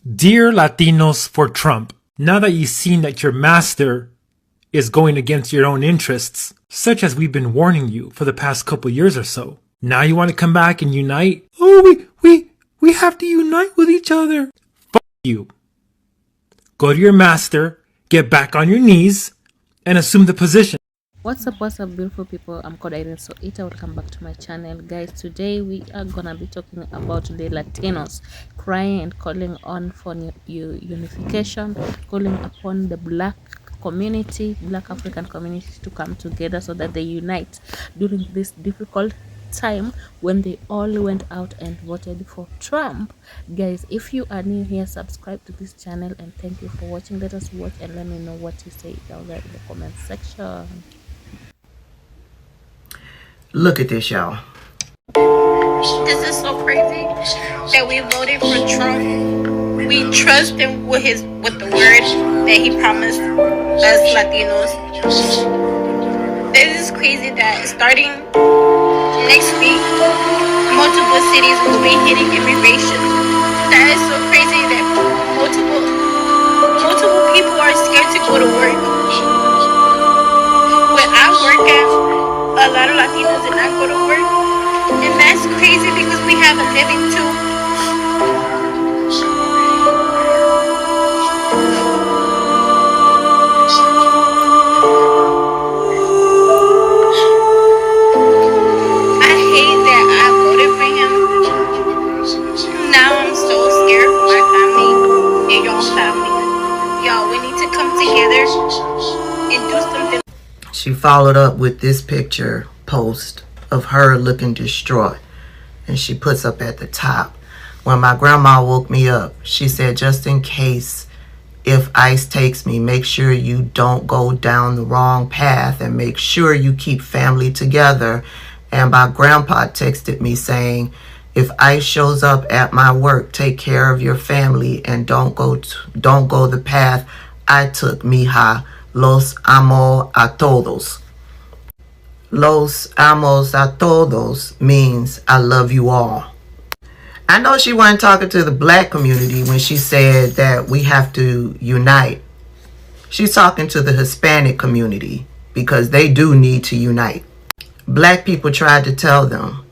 Dear Latinos for Trump, now that you've seen that your master is going against your own interests, such as we've been warning you for the past couple years or so, now you want to come back and unite? Oh, we have to unite with each other. Fuck you. Go to your master, get back on your knees, and assume the position. What's up beautiful people, I'm called Irene So Ita. Welcome back to my channel, guys. Today we are gonna be talking about the Latinos crying and calling on for unification, calling upon the black African community to come together so that they unite during this difficult time when they all went out and voted for Trump. Guys, if you are new here, subscribe to this channel, and thank you for watching. Let us watch and let me know what you say down there in the comment section. Look at this, y'all. This is so crazy that we voted for Trump. We trust him with the word that he promised us Latinos. This is crazy that starting next week, multiple cities will be hitting immigration. That is so crazy that multiple people are scared to go to work. When I work at, a lot of Latinos did not go to work, and that's crazy because we have a living too. I hate that I voted for him. Now I'm so scared for my family and y'all family. Y'all, we need to come together and do something. She followed up with this picture post of her looking distraught, and she puts up at the top, when my grandma woke me up, she said, just in case if ICE takes me, make sure you don't go down the wrong path and make sure you keep family together. And my grandpa texted me saying, if ICE shows up at my work, take care of your family and don't go the path I took, mija. Los amo a todos. Los amos a todos means I love you all. I know she wasn't talking to the black community when she said that we have to unite. She's talking to the Hispanic community because they do need to unite. Black people tried to tell them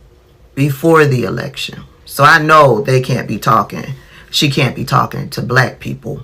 before the election. So I know they can't be talking. She can't be talking to black people.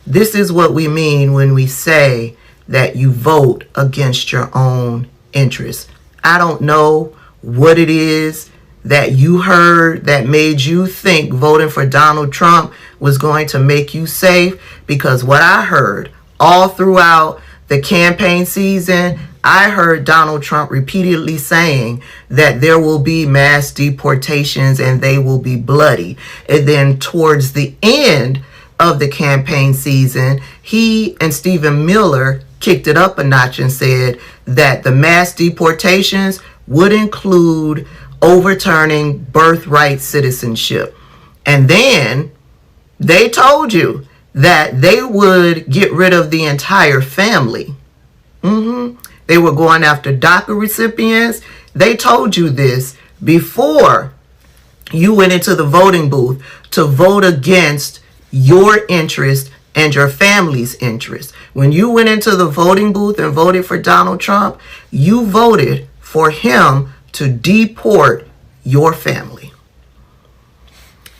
This is what we mean when we say that you vote against your own interests. I don't know what it is that you heard that made you think voting for Donald Trump was going to make you safe, because what I heard all throughout the campaign season, I heard Donald Trump repeatedly saying that there will be mass deportations and they will be bloody. And then towards the end of the campaign season, he and Stephen Miller kicked it up a notch and said that the mass deportations would include overturning birthright citizenship. And then they told you that they would get rid of the entire family. They were going after DACA recipients. They told you this before you went into the voting booth to vote against your interest and your family's interest. When you went into the voting booth and voted for Donald Trump, you voted for him to deport your family.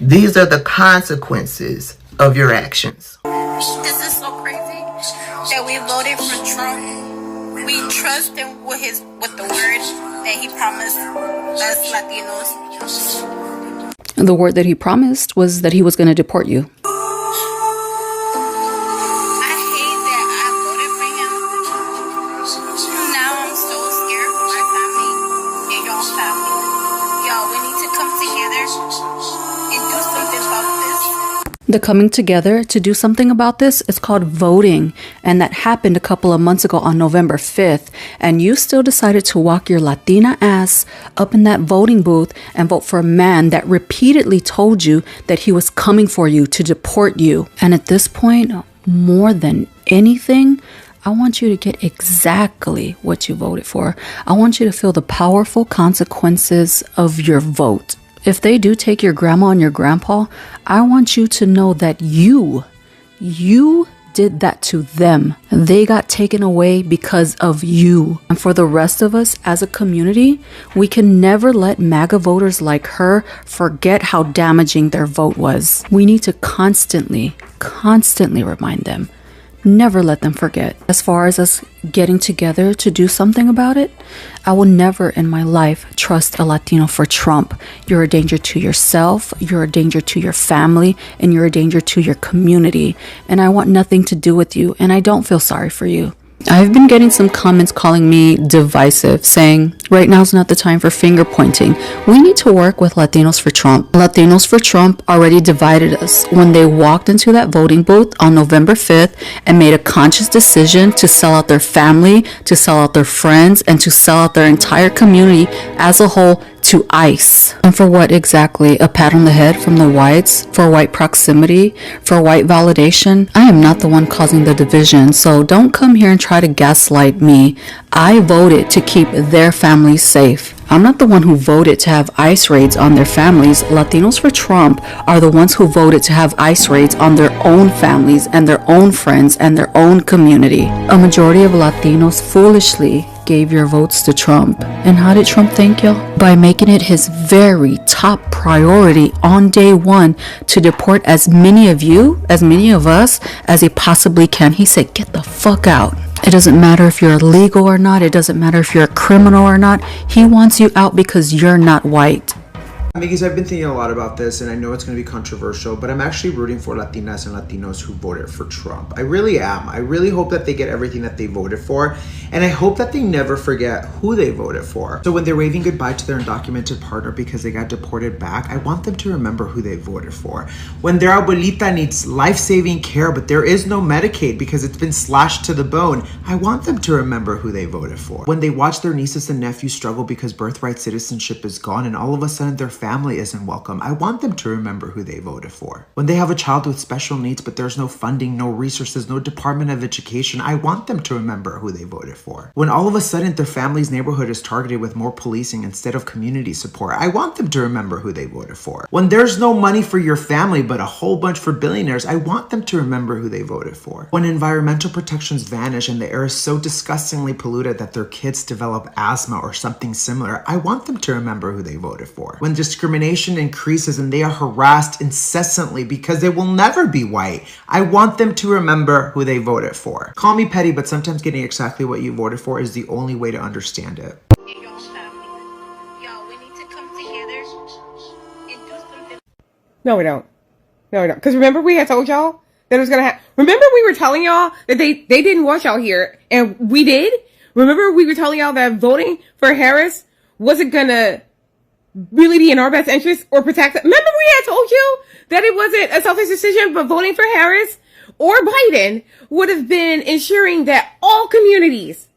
These are the consequences of your actions. This is so crazy that we voted for Trump. We trust him with the word that he promised us Latinos. The word that he promised was that he was going to deport you. The coming together to do something about this is called voting, and that happened a couple of months ago on November 5th, and you still decided to walk your Latina ass up in that voting booth and vote for a man that repeatedly told you that he was coming for you to deport you. And at this point, more than anything, I want you to get exactly what you voted for. I want you to feel the powerful consequences of your vote. If they do take your grandma and your grandpa, I want you to know that you did that to them. They got taken away because of you. And for the rest of us as a community, we can never let MAGA voters like her forget how damaging their vote was. We need to constantly remind them. Never let them forget. As far as us getting together to do something about it, I will never in my life trust a Latino for Trump. You're a danger to yourself, you're a danger to your family, and you're a danger to your community. And I want nothing to do with you, and I don't feel sorry for you. I've been getting some comments calling me divisive, saying, right now's not the time for finger pointing. We need to work with Latinos for Trump. Latinos for Trump already divided us when they walked into that voting booth on November 5th and made a conscious decision to sell out their family, to sell out their friends, and to sell out their entire community as a whole to ICE. And for what exactly? A pat on the head from the whites? For white proximity? For white validation? I am not the one causing the division, so don't come here and try to gaslight me. I voted to keep their families safe. I'm not the one who voted to have ICE raids on their families. Latinos for Trump are the ones who voted to have ICE raids on their own families and their own friends and their own community. A majority of Latinos foolishly gave your votes to Trump. And how did Trump thank y'all? By making it his very top priority on day one to deport as many of you, as many of us, as he possibly can. He said, get the fuck out. It doesn't matter if you're illegal or not. It doesn't matter if you're a criminal or not. He wants you out because you're not white. Amigos, I've been thinking a lot about this, and I know it's going to be controversial, but I'm actually rooting for Latinas and Latinos who voted for Trump. I really am. I really hope that they get everything that they voted for, and I hope that they never forget who they voted for. So when they're waving goodbye to their undocumented partner because they got deported back, I want them to remember who they voted for. When their abuelita needs life-saving care, but there is no Medicaid because it's been slashed to the bone, I want them to remember who they voted for. When they watch their nieces and nephews struggle because birthright citizenship is gone and all of a sudden their family isn't welcome, I want them to remember who they voted for. When they have a child with special needs but there's no funding, no resources, no Department of Education, I want them to remember who they voted for. When all of a sudden their family's neighborhood is targeted with more policing instead of community support, I want them to remember who they voted for. When there's no money for your family but a whole bunch for billionaires, I want them to remember who they voted for. When environmental protections vanish and the air is so disgustingly polluted that their kids develop asthma or something similar, I want them to remember who they voted for. When discrimination increases and they are harassed incessantly because they will never be white, I want them to remember who they voted for. Call me petty, but sometimes getting exactly what you voted for is the only way to understand it. Y'all family. Y'all, we need to come together and do something. No, we don't. No, we don't. Because remember we had told y'all that it was going to happen. Remember we were telling y'all that they didn't want y'all here, and we did? Remember we were telling y'all that voting for Harris wasn't going to really be in our best interest or protect us? Remember we had told you that it wasn't a selfish decision, but voting for Harris or Biden would have been ensuring that all communities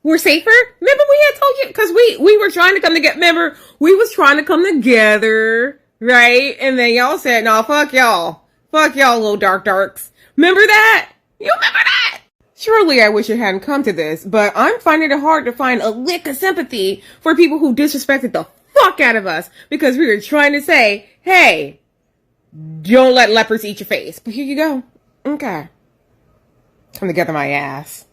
were safer? Remember we had told you? Because we were trying to come together. Remember, we was trying to come together, right? And then y'all said, no, fuck y'all. Fuck y'all, little darks. Remember that? You remember that? Surely I wish it hadn't come to this, but I'm finding it hard to find a lick of sympathy for people who disrespected the fuck out of us because we were trying to say, hey, don't let leopards eat your face. But here you go. Okay. Come together my ass.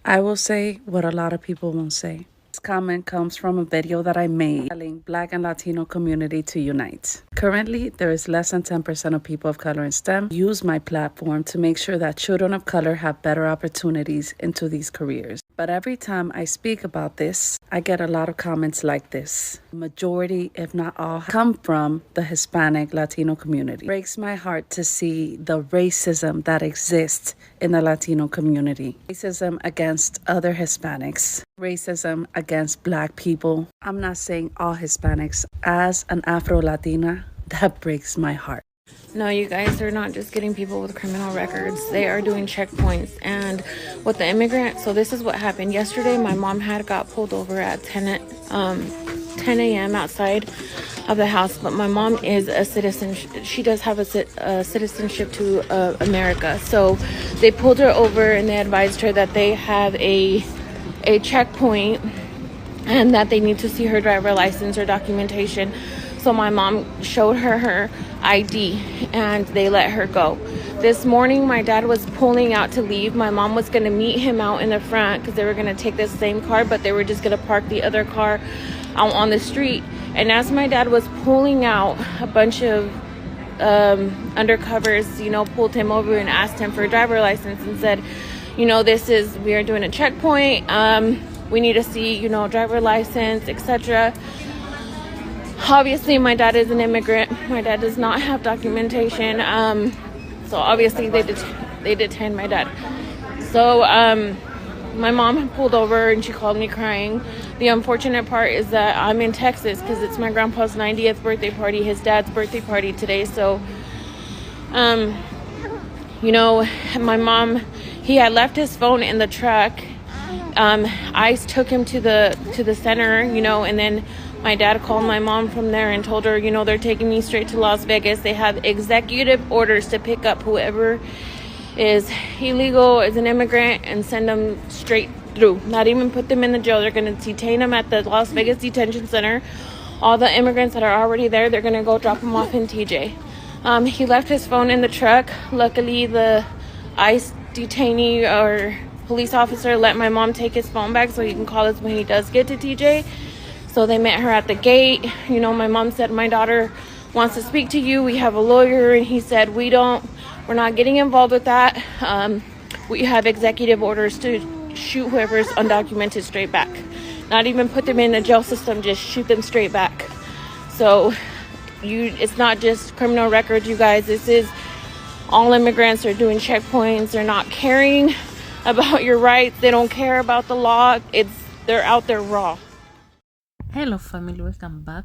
I will say what a lot of people won't say. This comment comes from a video that I made telling Black and Latino community to unite. Currently, there is less than 10% of people of color in STEM. Use my platform to make sure that children of color have better opportunities into these careers. But every time I speak about this, I get a lot of comments like this. Majority, if not all, come from the Hispanic Latino community. It breaks my heart to see the racism that exists in the Latino community. Racism against other Hispanics. Racism against Black people. I'm not saying all Hispanics. As an Afro-Latina, that breaks my heart. No, you guys, they're not just getting people with criminal records. They are doing checkpoints. And with the immigrant, so this is what happened. Yesterday, my mom got pulled over at 10 a.m. outside of the house. But my mom is a citizen. She does have a citizenship to America. So they pulled her over and they advised her that they have a checkpoint and that they need to see her driver license or documentation. So my mom showed her ID and they let her go. This morning, my dad was pulling out to leave. My mom was going to meet him out in the front because they were going to take the same car, but they were just going to park the other car out on the street. And as my dad was pulling out, a bunch of undercovers, pulled him over and asked him for a driver license and said, we are doing a checkpoint. We need to see, driver license, etc. Obviously, my dad is an immigrant. My dad does not have documentation. So obviously they detained my dad. So my mom pulled over and she called me crying. The unfortunate part is that I'm in Texas because it's my grandpa's 90th birthday party, his dad's birthday party today. So, my mom, he had left his phone in the truck. ICE took him to the center, and then my dad called my mom from there and told her, they're taking me straight to Las Vegas. They have executive orders to pick up whoever is illegal, is an immigrant, and send them straight through. Not even put them in the jail. They're going to detain them at the Las Vegas detention center. All the immigrants that are already there, they're going to go drop them off in TJ. He left his phone in the truck. Luckily, the ICE detainee or police officer let my mom take his phone back so he can call us when he does get to TJ. So they met her at the gate. My mom said, my daughter wants to speak to you. We have a lawyer. And he said, we're not getting involved with that. We have executive orders to shoot whoever's undocumented straight back. Not even put them in the jail system, just shoot them straight back. So it's not just criminal records, you guys. This is all immigrants are doing checkpoints. They're not caring about your rights. They don't care about the law. They're out there raw. Hello family, welcome back.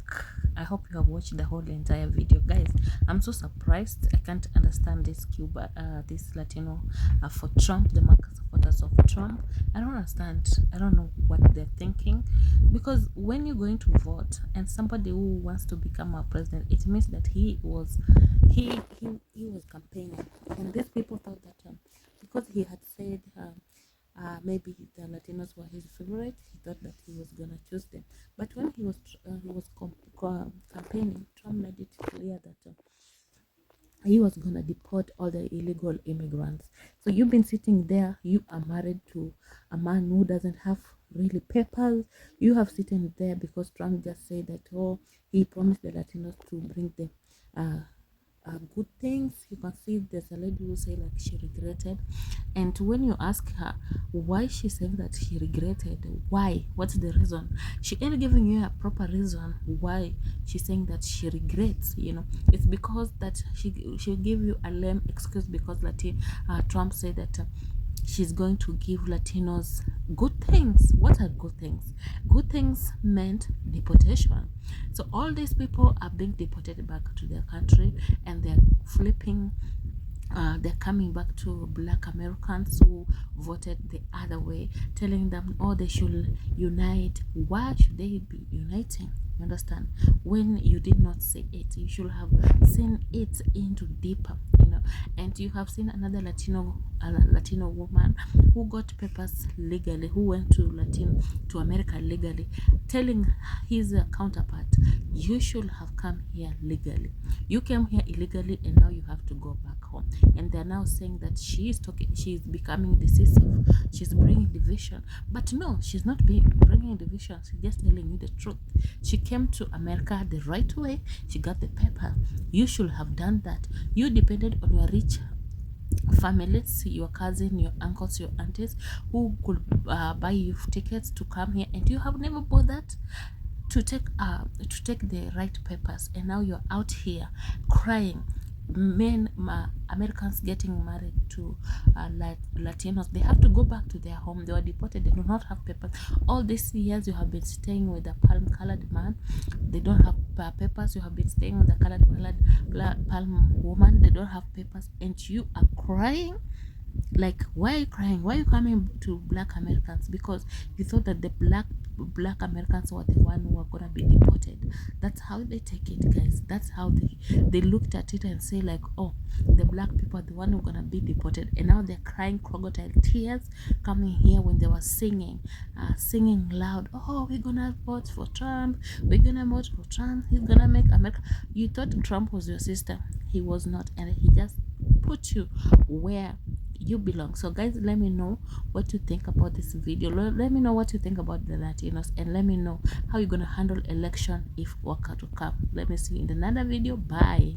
I hope you have watched the whole entire video, guys. I'm so surprised. I can't understand this this Latino for Trump, the market supporters of Trump. I don't understand. I don't know what they're thinking, because when you're going to vote and somebody who wants to become a president, it means that he was campaigning, and these people thought that because he had said maybe the Latinos were his favorite, he thought that he was gonna choose them. But when he was campaigning, Trump made it clear that he was gonna deport all the illegal immigrants. So you've been sitting there, you are married to a man who doesn't have really papers. You have sitting there because Trump just said that he promised the Latinos to bring them good things. You can see there's a lady who say like she regretted, and when you ask her why she's saying that she regretted, what's the reason, she ain't giving you a proper reason why she's saying that she regrets. It's because that she'll give you a lame excuse because Trump said that she's going to give Latinos good things. What are good things? Good things meant deportation. So all these people are being deported back to their country, and they're flipping. They're coming back to Black Americans who voted the other way, telling them, they should unite. Why should they be uniting? You understand? When you did not say it, you should have seen it into deeper, And you have seen another Latino woman who got papers legally, who went to America legally, telling his counterpart, you should have come here legally. You came here illegally, and now you have to go back home. And they're now saying that she's becoming decisive, she's bringing division. But no, she's not bringing division. She's just telling you the truth. She came to America the right way. She got the paper. You should have done that. You depended on your rich families, your cousin, your uncles, your aunties, who could buy you tickets to come here, and you have never bothered to take the right papers. And now you're out here crying. Americans getting married to Latinos, they have to go back to their home. They were deported. They do not have papers. All these years you have been staying with a palm-colored man. They don't have papers. You have been staying with a colored palm woman. They don't have papers, and you are crying. Like, why are you crying? Why are you coming to black Americans? Because you thought that the black Americans were the one who were gonna be deported. That's how they take it, guys. That's how they looked at it and say like, oh, the black people are the one who are gonna be deported. And now they're crying crocodile tears coming here when they were singing loud, oh, we're gonna vote for Trump, we're gonna vote for Trump, he's gonna make America. You thought Trump was your sister. He was not, and he just put you where you belong. So guys, let me know what you think about this video. Let me know what you think about the Latinos, and let me know how you're gonna handle election if Waka to come. Let me see you in another video. Bye.